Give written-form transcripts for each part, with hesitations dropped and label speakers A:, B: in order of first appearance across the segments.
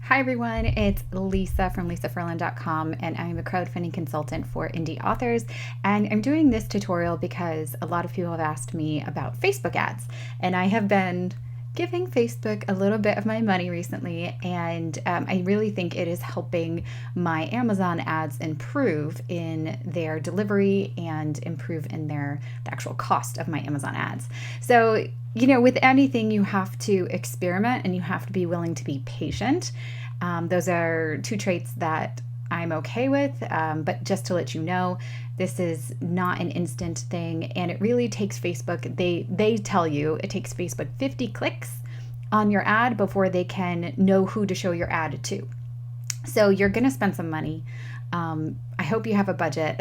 A: Hi everyone, it's Lisa from lisafurlan.com and I'm a crowdfunding consultant for indie authors, and I'm doing this tutorial because a lot of people have asked me about Facebook ads, and I have been giving Facebook a little bit of my money recently, and I really think it is helping my Amazon ads improve in their delivery and improve in the actual cost of my Amazon ads. So with anything, you have to experiment and you have to be willing to be patient. Those are two traits that I'm okay with, but just to let you know, this is not an instant thing, and it really takes Facebook, they tell you it takes Facebook 50 clicks on your ad before they can know who to show your ad to. So you're going to spend some money. I hope you have a budget.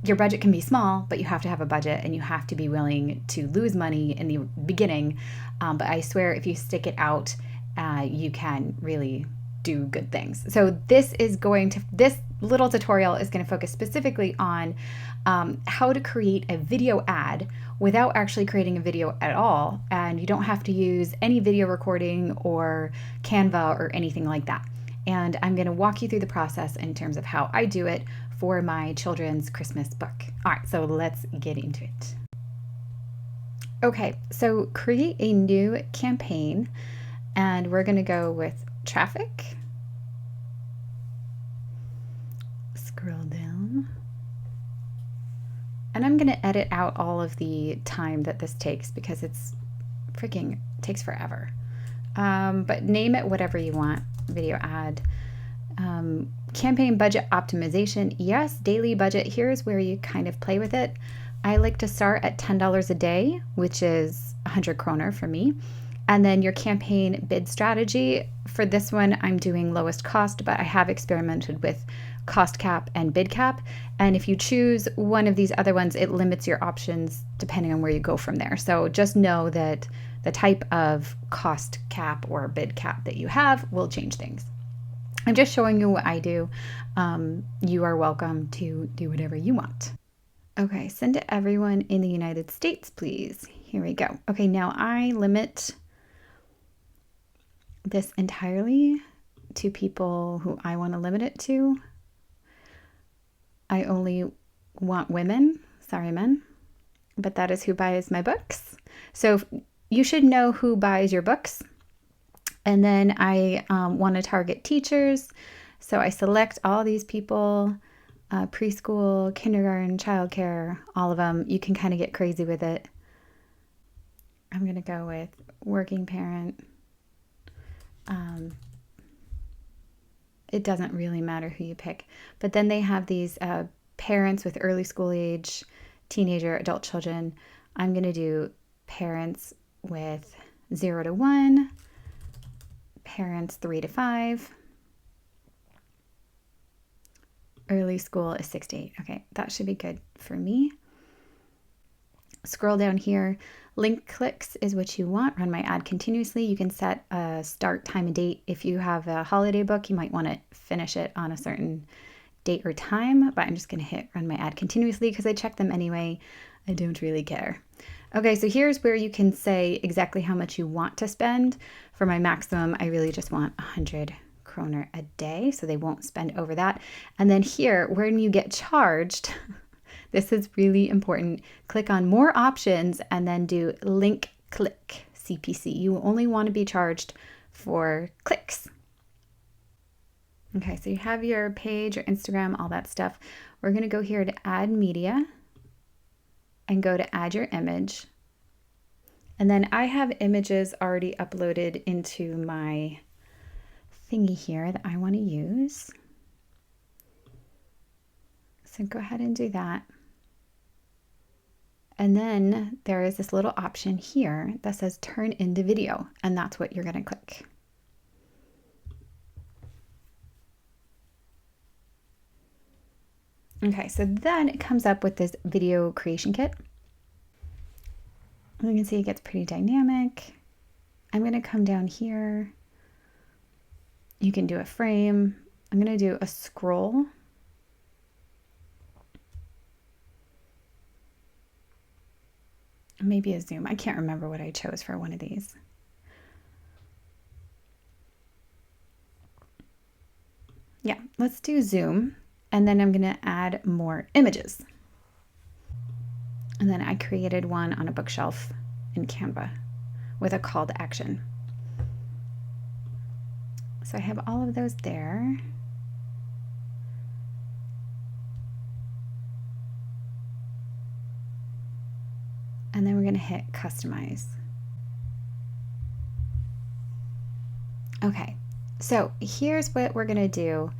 A: Your budget can be small, but you have to have a budget and you have to be willing to lose money in the beginning. But I swear, if you stick it out, you can really do good things. So this little tutorial is going to focus specifically on how to create a video ad without actually creating a video at all. And you don't have to use any video recording or Canva or anything like that. And I'm going to walk you through the process in terms of how I do it for my children's Christmas book. All right, so let's get into it. Okay, so create a new campaign, and we're going to go with traffic. Scroll down. And I'm going to edit out all of the time that this takes because it's takes forever. But name it whatever you want. Video ad. Campaign budget optimization. Yes, daily budget. Here's where you kind of play with it. I like to start at $10 a day, which is 100 kroner for me. And then your campaign bid strategy. For this one, I'm doing lowest cost, but I have experimented with cost cap and bid cap. And if you choose one of these other ones, it limits your options depending on where you go from there. So just know that the type of cost cap or bid cap that you have will change things. I'm just showing you what I do. You are welcome to do whatever you want. Okay, send to everyone in the United States, please. Here we go. Okay, now I limit this entirely to people who I want to limit it to. I only want women, sorry men, but that is who buys my books. So you should know who buys your books. And then I want to target teachers. So I select all these people, preschool, kindergarten, childcare, all of them. You can kind of get crazy with it. I'm going to go with working parent. It doesn't really matter who you pick. But then they have these parents with early school age, teenager, adult children. I'm going to do parents with 0 to 1. Parents 3 to 5. Early school is 6 to 8. Okay, that should be good for me. Scroll down here. Link clicks is what you want. Run my ad continuously. You can set a start time and date. If you have a holiday book, you might want to finish it on a certain date or time, but I'm just going to hit run my ad continuously because I check them anyway. I don't really care. Okay, so here's where you can say exactly how much you want to spend. For my maximum, I really just want 100 kroner a day, so they won't spend over that. And then here, when you get charged, this is really important. Click on more options and then do link click CPC. You only want to be charged for clicks. Okay, so you have your page, your Instagram, all that stuff. We're going to go here to add media and go to add your image. And then I have images already uploaded into my thingy here that I want to use. So go ahead and do that. And then there is this little option here that says turn into video, and that's what you're going to click. Okay, so then it comes up with this video creation kit. You can see it gets pretty dynamic. I'm going to come down here. You can do a frame. I'm going to do a scroll. Maybe a zoom. I can't remember what I chose for one of these. Yeah, let's do Zoom. And then I'm going to add more images. And then I created one on a bookshelf in Canva with a call to action. So I have all of those there. And then we're going to hit customize. Okay, so here's what we're going to do.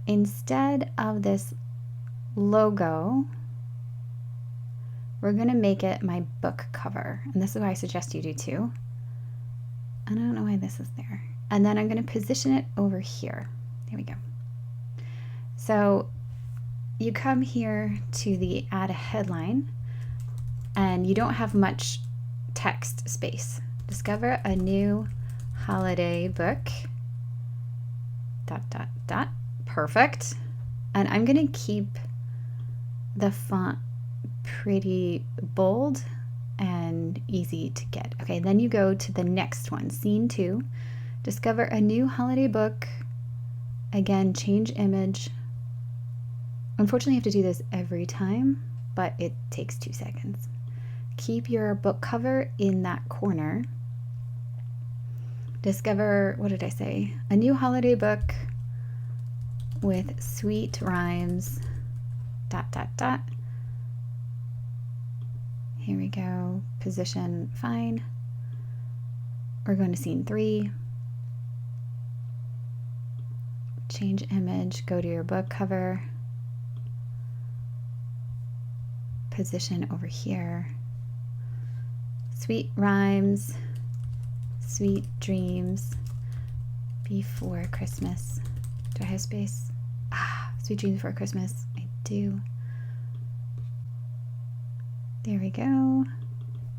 A: Instead of this logo, we're going to make it my book cover. And this is what I suggest you do too. I don't know why this is there. And then I'm going to position it over here. There we go. So you come here to the add a headline and you don't have much text space. Discover a new holiday book. ... Perfect. And I'm going to keep the font pretty bold and easy to get. Okay, then you go to the next one, scene 2. Discover a new holiday book. Again, change image. Unfortunately, you have to do this every time, but it takes 2 seconds. Keep your book cover in that corner. Discover, what did I say? A new holiday book with sweet rhymes. ... Here we go. Position, fine. We're going to scene 3. Change image, go to your book cover. Position over here. Sweet rhymes, sweet dreams, before Christmas. Do I have space? Sweet dreams before Christmas. I do. There we go.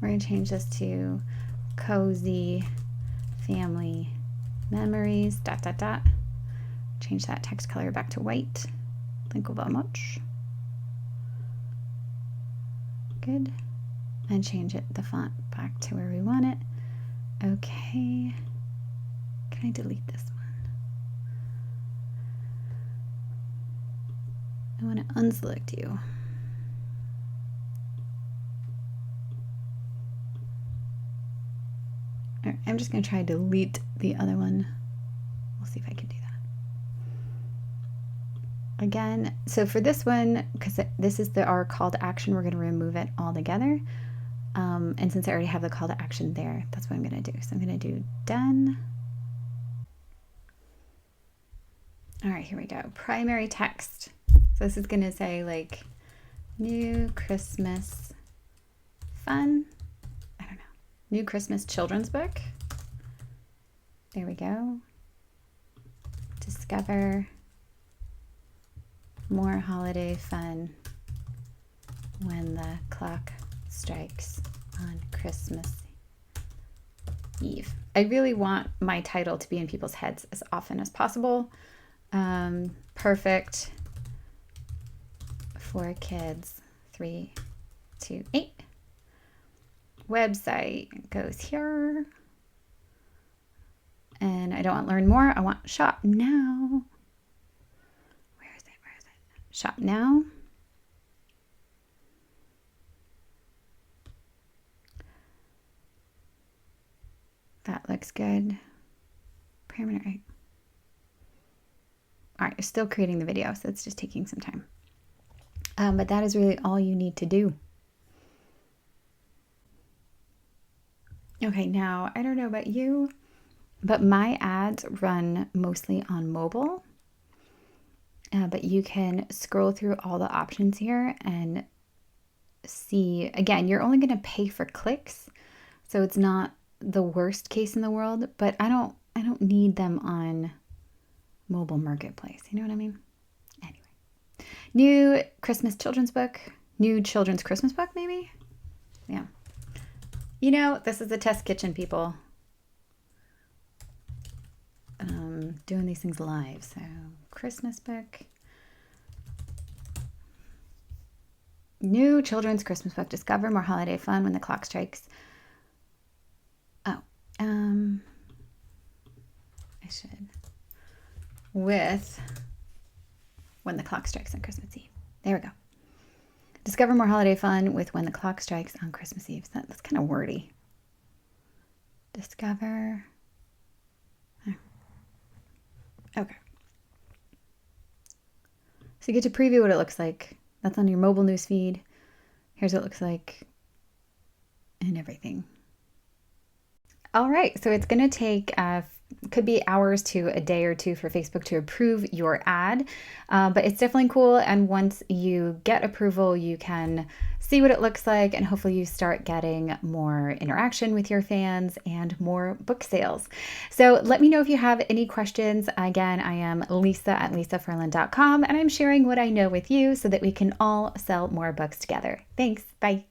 A: We're going to change this to cozy family memories, ... Change that text color back to white. Thank you very much. Good. And change it, the font back to where we want it. Okay. Can I delete this one? I want to unselect you. All right, I'm just going to try to delete the other one. We'll see if I can do that. Again, so for this one, because this is our call to action, we're going to remove it all together. And since I already have the call to action there, that's what I'm going to do. So I'm going to do done. All right, here we go. Primary text. So this is going to say like new Christmas fun. I don't know. New Christmas children's book. There we go. Discover more holiday fun when the clock strikes on Christmas Eve. I really want my title to be in people's heads as often as possible. Perfect for kids 3 to 8. Website goes here. And I don't want learn more. I want shop now. Where is it? Where is it? Shop now. That looks good. Parameter. All right, you're still creating the video, so it's just taking some time. But that is really all you need to do. Okay, now I don't know about you, but my ads run mostly on mobile. But you can scroll through all the options here and see, again, you're only going to pay for clicks. So it's not the worst case in the world, but I don't need them on mobile marketplace. You know what I mean? Anyway, new Christmas children's book, new children's Christmas book, maybe? Yeah. You know, this is a test kitchen, people. Doing these things live. So Christmas book, new children's Christmas book, discover more holiday fun when the clock strikes. Oh, I should with When the Clock Strikes on Christmas Eve. There we go. Discover more holiday fun with When the Clock Strikes on Christmas Eve. That's kind of wordy. Discover. Okay. So you get to preview what it looks like. That's on your mobile news feed. Here's what it looks like and everything. All right, so it's going to take could be hours to a day or two for Facebook to approve your ad, but it's definitely cool. And once you get approval, you can see what it looks like, and hopefully you start getting more interaction with your fans and more book sales. So let me know if you have any questions. Again, I am Lisa at lisafurlan.com, and I'm sharing what I know with you so that we can all sell more books together. Thanks. Bye.